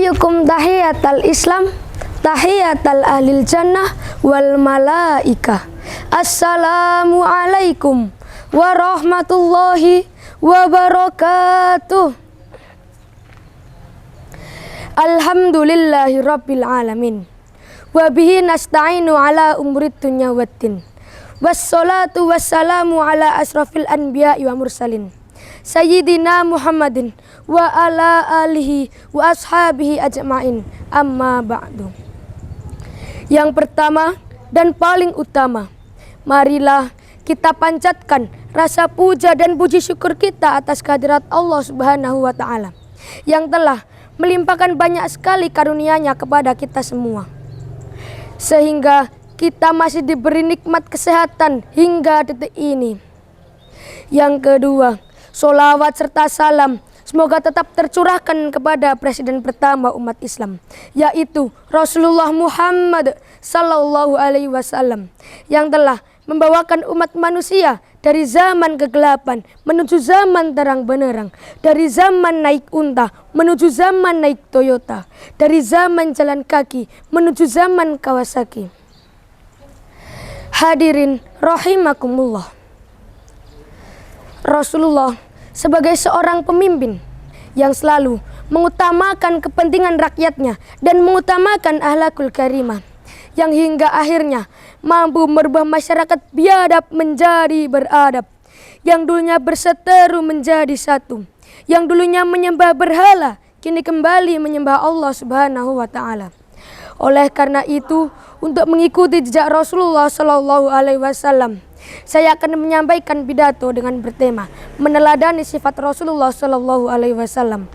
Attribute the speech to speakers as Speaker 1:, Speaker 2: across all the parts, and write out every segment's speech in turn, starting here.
Speaker 1: Tahiyyukum tahiyatal Islam, tahiyatal ahlil jannah wal malaikah. Assalamu alaikum warahmatullahi wabarakatuh. Alhamdulillahi rabbil alamin. Wabihi nasta'inu ala umurid dunya waddin. Wassalatu wassalamu ala asrafil anbiya'i wa mursalin Sayyidina Muhammadin wa ala alihi wa ashabihi ajma'in. Amma ba'du. Yang pertama dan paling utama, marilah kita panjatkan rasa puja dan puji syukur kita atas kehadirat Allah Subhanahu wa ta'ala yang telah melimpahkan banyak sekali karunia-Nya kepada kita semua, sehingga kita masih diberi nikmat kesehatan hingga detik ini. Yang kedua, sholawat serta salam semoga tetap tercurahkan kepada Presiden pertama umat Islam, yaitu Rasulullah Muhammad Sallallahu Alaihi Wasallam, yang telah membawakan umat manusia dari zaman kegelapan menuju zaman terang benderang, dari zaman naik unta menuju zaman naik Toyota, dari zaman jalan kaki menuju zaman Kawasaki. Hadirin rahimakumullah, Rasulullah sebagai seorang pemimpin yang selalu mengutamakan kepentingan rakyatnya dan mengutamakan akhlakul karimah, yang hingga akhirnya mampu merubah masyarakat biadab menjadi beradab, yang dulunya berseteru menjadi satu, yang dulunya menyembah berhala kini kembali menyembah Allah Subhanahu wa ta'ala. Oleh karena itu, untuk mengikuti jejak Rasulullah Sallallahu Alaihi Wasallam, saya akan menyampaikan pidato dengan bertema meneladani sifat Rasulullah Sallallahu Alaihi Wasallam,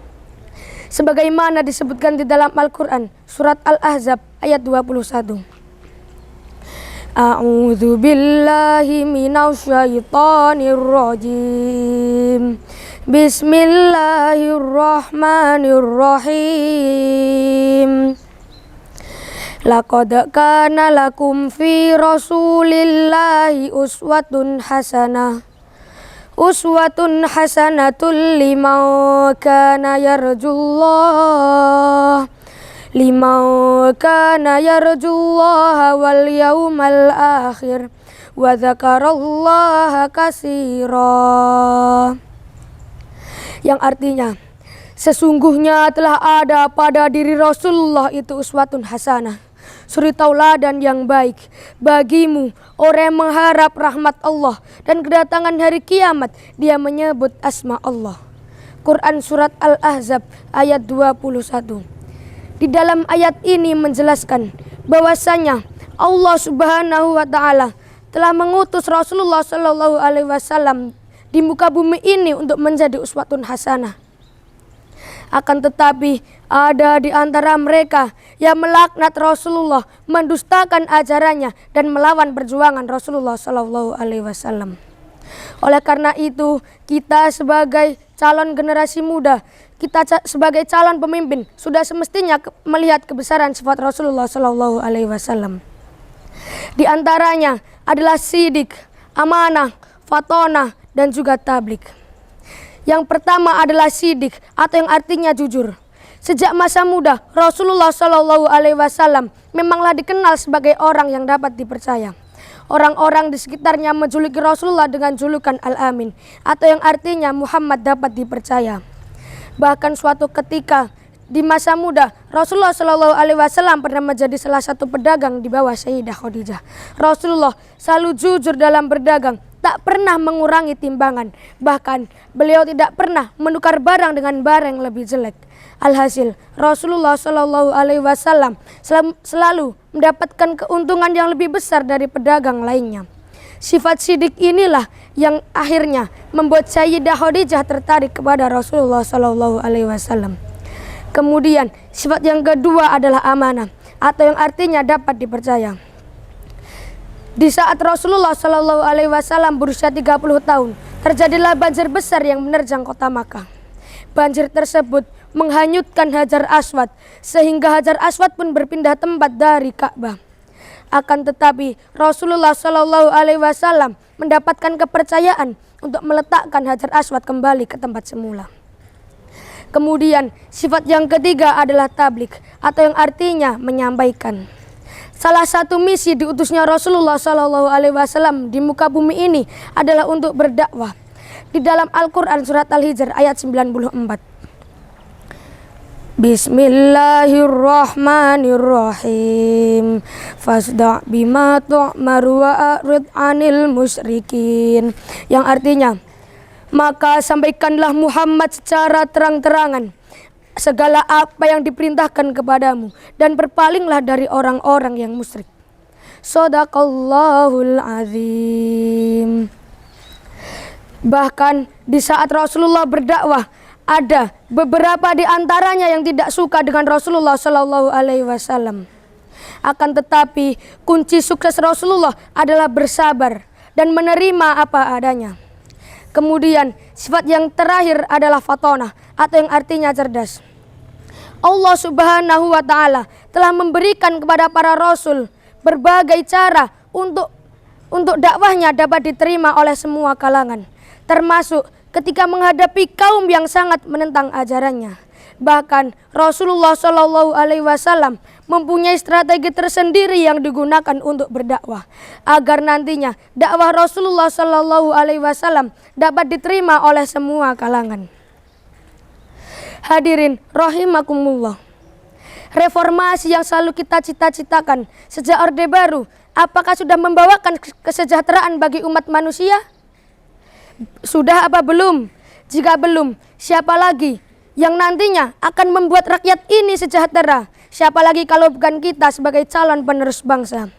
Speaker 1: sebagaimana disebutkan di dalam Al-Quran surat Al-Ahzab ayat 21. A'udzu billahi minasyaitonir rajim. Bismillahirrahmanirrahim. Laqad kana lakum fi rasulillahi uswatun hasanah. Uswatun hasanatul liman kana yarjullah wal yawmal akhir wa dzakarallaha katsira. Yang artinya, sesungguhnya telah ada pada diri Rasulullah itu uswatun hasanah, suri tauladan yang baik bagimu, orang yang mengharap rahmat Allah dan kedatangan hari kiamat, dia menyebut asma Allah. Quran surat Al-Ahzab ayat 21. Di dalam ayat ini menjelaskan bahwasanya Allah Subhanahu wa ta'ala telah mengutus Rasulullah Sallallahu Alaihi Wasallam di muka bumi ini untuk menjadi uswatun hasanah. Akan tetapi ada di antara mereka yang melaknat Rasulullah, mendustakan ajarannya dan melawan perjuangan Rasulullah Sallallahu Alaihi Wasallam. Oleh karena itu, kita sebagai calon generasi muda, kita sebagai calon pemimpin sudah semestinya melihat kebesaran sifat Rasulullah Sallallahu Alaihi Wasallam. Di antaranya adalah sidik, amanah, fatonah, dan juga tablik. Yang pertama adalah sidik atau yang artinya jujur. Sejak masa muda, Rasulullah Shallallahu Alaihi Wasallam memanglah dikenal sebagai orang yang dapat dipercaya. Orang-orang di sekitarnya menjuluki Rasulullah dengan julukan Al-Amin atau yang artinya Muhammad dapat dipercaya. Bahkan suatu ketika di masa muda, Rasulullah Shallallahu Alaihi Wasallam pernah menjadi salah satu pedagang di bawah Sayyidah Khadijah. Rasulullah selalu jujur dalam berdagang, tak pernah mengurangi timbangan. Bahkan beliau tidak pernah menukar barang dengan barang yang lebih jelek. Alhasil, Rasulullah Shallallahu Alaihi Wasallam selalu mendapatkan keuntungan yang lebih besar dari pedagang lainnya. Sifat sidik inilah yang akhirnya membuat Sayyidah Khadijah tertarik kepada Rasulullah Shallallahu Alaihi Wasallam. Kemudian sifat yang kedua adalah amanah atau yang artinya dapat dipercaya. Di saat Rasulullah Shallallahu Alaihi Wasallam berusia 30 tahun, terjadilah banjir besar yang menerjang kota Makkah. Banjir tersebut menghanyutkan Hajar Aswad, sehingga Hajar Aswad pun berpindah tempat dari Ka'bah. Akan tetapi Rasulullah Shallallahu Alaihi Wasallam mendapatkan kepercayaan untuk meletakkan Hajar Aswad kembali ke tempat semula. Kemudian sifat yang ketiga adalah tabligh atau yang artinya menyampaikan. Salah satu misi diutusnya Rasulullah SAW di muka bumi ini adalah untuk berdakwah. Di dalam Al-Quran surat Al-Hijr ayat 94. Bismillahirrahmanirrahim. Fasda' bima tu'mar wa a'rid 'anil musyrikin. Yang artinya, maka sampaikanlah Muhammad secara terang-terangan segala apa yang diperintahkan kepadamu dan berpalinglah dari orang-orang yang musyrik. Shadaqallahul azim. Bahkan di saat Rasulullah berdakwah, ada beberapa di antaranya yang tidak suka dengan Rasulullah Shallallahu Alaihi Wasallam. Akan tetapi kunci sukses Rasulullah adalah bersabar dan menerima apa adanya. Kemudian sifat yang terakhir adalah fatonah atau yang artinya cerdas. Allah Subhanahu wa Ta'ala telah memberikan kepada para rasul berbagai cara untuk dakwahnya dapat diterima oleh semua kalangan, termasuk ketika menghadapi kaum yang sangat menentang ajarannya. Bahkan Rasulullah Shallallahu Alaihi Wasallam mempunyai strategi tersendiri yang digunakan untuk berdakwah agar nantinya dakwah Rasulullah Shallallahu Alaihi Wasallam dapat diterima oleh semua kalangan. Hadirin rahimakumullah. Reformasi yang selalu kita cita-citakan sejak Orde Baru, apakah sudah membawakan kesejahteraan bagi umat manusia? Sudah apa belum? Jika belum, siapa lagi yang nantinya akan membuat rakyat ini sejahtera? Siapa lagi kalau bukan kita sebagai calon penerus bangsa?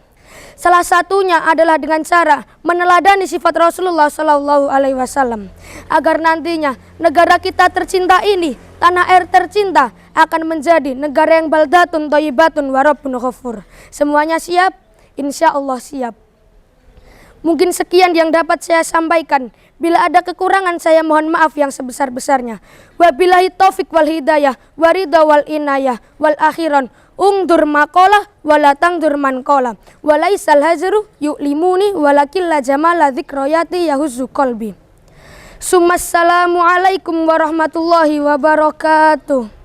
Speaker 1: Salah satunya adalah dengan cara meneladani sifat Rasulullah Shallallahu Alaihi Wasallam agar nantinya negara kita tercinta ini, tanah air tercinta, akan menjadi negara yang baldatun thayyibatun wa rabbun ghafur. Semuanya siap? Insya Allah siap. Mungkin sekian yang dapat saya sampaikan. Bila ada kekurangan saya mohon maaf yang sebesar-besarnya. Wabillahi taufik wal hidayah waridha wal inayah wal akhiran ungdur maqalah wala tangdur man qala walaisal hazru yu'limuni walakilla jamala dzikrayati yahuzzu qalbi. Summassalamu alaikum warahmatullahi wabarakatuh.